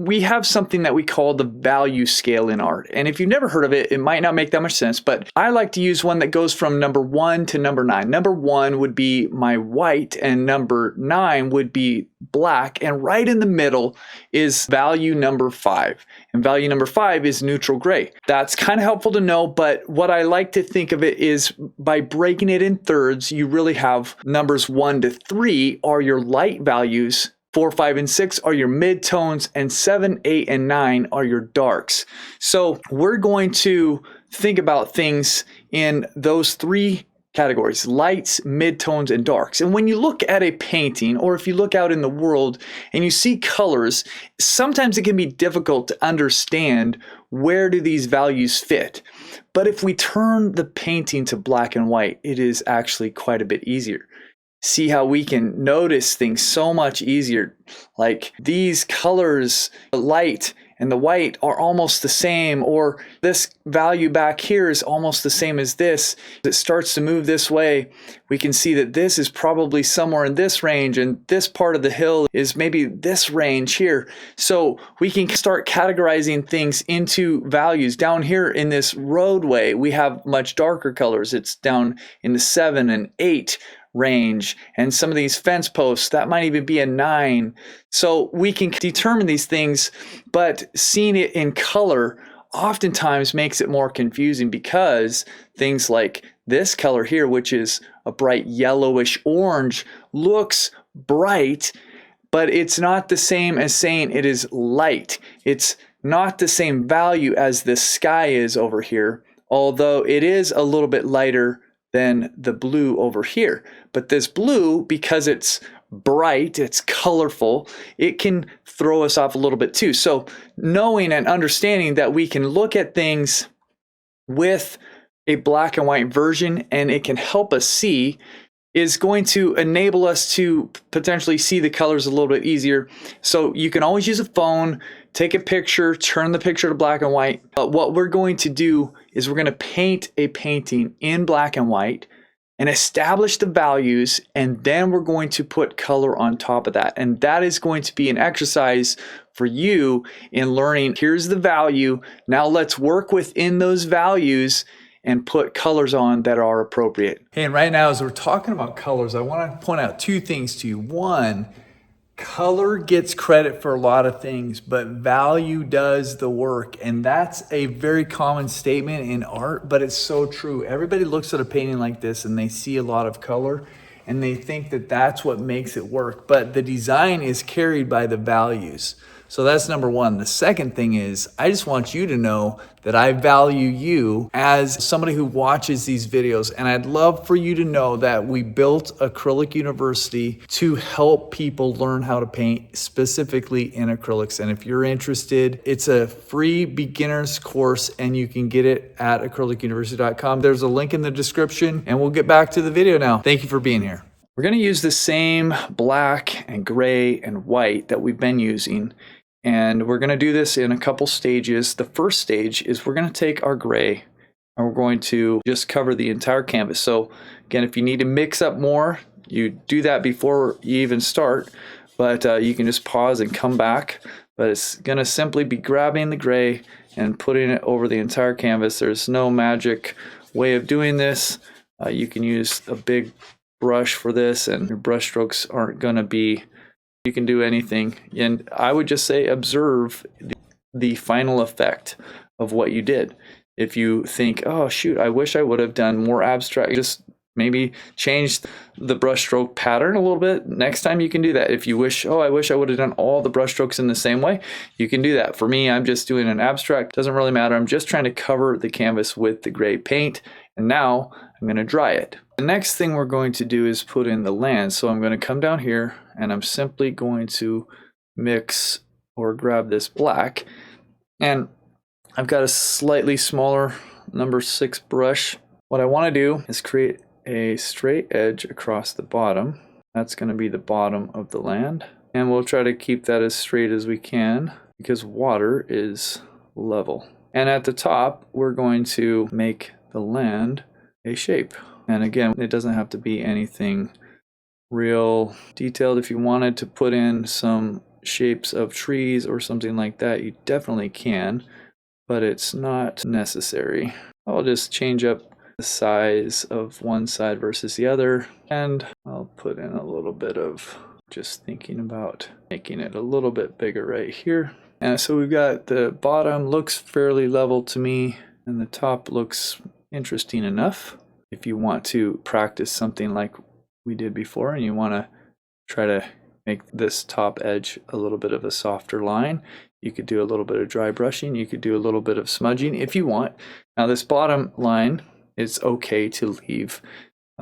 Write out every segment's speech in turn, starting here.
we have something that we call the value scale in art. And if you've never heard of it, it might not make that much sense, but I like to use one that goes from number 1 to number 9. Number 1 would be my white, and number 9 would be black, and right in the middle is value number 5. And value number 5 is neutral gray. That's kind of helpful to know, but what I like to think of it is by breaking it in thirds, you really have numbers 1 to 3 are your light values, 4, 5, and 6 are your midtones, and 7, 8, and 9 are your darks. So we're going to think about things in those 3 categories: lights, midtones, and darks. And when you look at a painting, or if you look out in the world and you see colors, sometimes it can be difficult to understand where do these values fit. But if we turn the painting to black and white, it is actually quite a bit easier. See how we can notice things so much easier. Like these colors, the light and the white are almost the same, or this value back here is almost the same as this. It starts to move this way. We can see that this is probably somewhere in this range, and this part of the hill is maybe this range here. So we can start categorizing things into values. Down here in this roadway, we have much darker colors. It's down in the 7 and 8 range, and some of these fence posts, that might even be a 9. So we can determine these things, but seeing it in color oftentimes makes it more confusing, because things like this color here, which is a bright yellowish orange, looks bright, but it's not the same as saying it is light. It's not the same value as the sky is over here, although it is a little bit lighter than the blue over here. But this blue, because it's bright, it's colorful, it can throw us off a little bit too. So knowing and understanding that we can look at things with a black and white version, and it can help us see, is going to enable us to potentially see the colors a little bit easier. So you can always use a phone, take a picture, turn the picture to black and white. But what we're going to do is we're going to paint a painting in black and white and establish the values, and then we're going to put color on top of that. And that is going to be an exercise for you in learning, here's the value, now let's work within those values and put colors on that are appropriate. Hey, and right now as we're talking about colors, I want to point out 2 things to you. One, color gets credit for a lot of things, but value does the work. And that's a very common statement in art, but it's so true. Everybody looks at a painting like this and they see a lot of color and they think that that's what makes it work, but the design is carried by the values. So that's number 1. The second thing is, I just want you to know that I value you as somebody who watches these videos. And I'd love for you to know that we built Acrylic University to help people learn how to paint specifically in acrylics. And if you're interested, it's a free beginner's course and you can get it at acrylicuniversity.com. There's a link in the description, and we'll get back to the video now. Thank you for being here. We're going to use the same black and gray and white that we've been using. And we're going to do this in a couple stages. The first stage is we're going to take our gray and we're going to just cover the entire canvas. So again, if you need to mix up more, you do that before you even start, but you can just pause and come back. But it's going to simply be grabbing the gray and putting it over the entire canvas. There's no magic way of doing this. You can use a big brush for this, and your brush strokes aren't going to be, you can do anything. And I would just say observe the final effect of what you did. If you think, oh shoot, I wish I would have done more abstract, just maybe change the brush stroke pattern a little bit. Next time you can do that. If you wish, oh, I wish I would have done all the brush strokes in the same way, you can do that. For me, I'm just doing an abstract. Doesn't really matter. I'm just trying to cover the canvas with the gray paint. And now I'm going to dry it. The next thing we're going to do is put in the land. So I'm going to come down here and I'm simply going to mix or grab this black. And I've got a slightly smaller number 6 brush. What I want to do is create a straight edge across the bottom. That's going to be the bottom of the land. And we'll try to keep that as straight as we can because water is level. And at the top, we're going to make the land a shape. And again, it doesn't have to be anything real detailed. If you wanted to put in some shapes of trees or something like that, you definitely can, but it's not necessary. I'll just change up the size of one side versus the other, and I'll put in a little bit of just thinking about making it a little bit bigger right here. And so we've got the bottom looks fairly level to me, and the top looks interesting enough. If you want to practice something like we did before and you want to try to make this top edge a little bit of a softer line, you could do a little bit of dry brushing, you could do a little bit of smudging if you want. Now this bottom line, it's okay to leave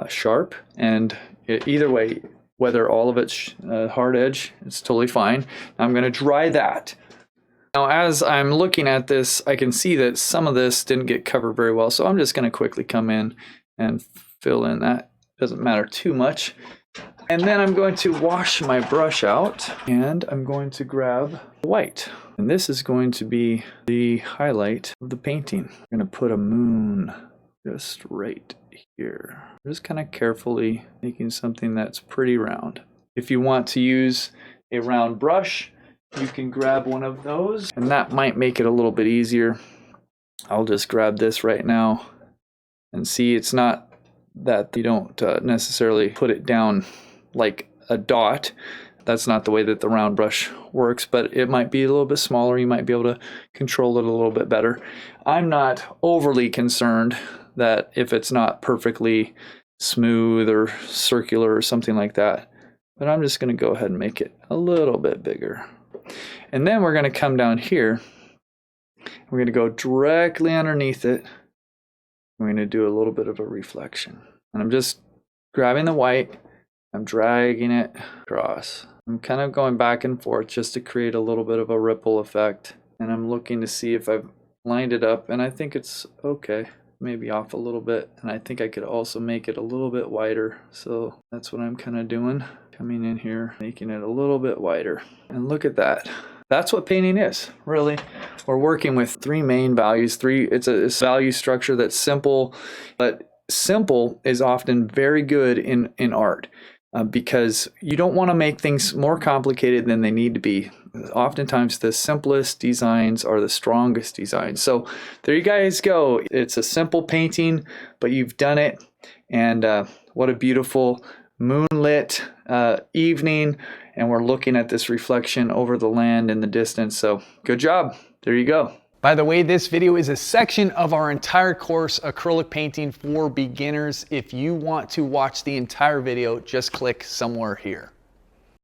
sharp, and either way, whether all of it's hard edge, it's totally fine. I'm going to dry that. Now as I'm looking at this, I can see that some of this didn't get covered very well, so I'm just going to quickly come in and fill in that. Doesn't matter too much. And then I'm going to wash my brush out, and I'm going to grab white. And this is going to be the highlight of the painting. I'm going to put a moon just right here. Just kind of carefully making something that's pretty round. If you want to use a round brush, you can grab one of those, and that might make it a little bit easier. I'll just grab this right now, and see, it's not that you don't necessarily put it down like a dot. That's not the way that the round brush works, but it might be a little bit smaller. You might be able to control it a little bit better. I'm not overly concerned that if it's not perfectly smooth or circular or something like that, but I'm just going to go ahead and make it a little bit bigger. And then we're going to come down here. We're going to go directly underneath it. We're going to do a little bit of a reflection. And I'm just grabbing the white, I'm dragging it across. I'm kind of going back and forth just to create a little bit of a ripple effect. And I'm looking to see if I've lined it up, and I think it's okay. Maybe off a little bit, and I think I could also make it a little bit wider. So that's what I'm kind of doing. Coming in here, making it a little bit wider. And look at that. That's what painting is, really. We're working with three main values. It's a value structure that's simple, but simple is often very good in art because you don't want to make things more complicated than they need to be. Oftentimes the simplest designs are the strongest designs. So there you guys go. It's a simple painting, but you've done it. And what a beautiful moonlit evening. And we're looking at this reflection over the land in the distance. So good job. There you go. By the way, this video is a section of our entire course, Acrylic Painting for Beginners. If you want to watch the entire video, just click somewhere here.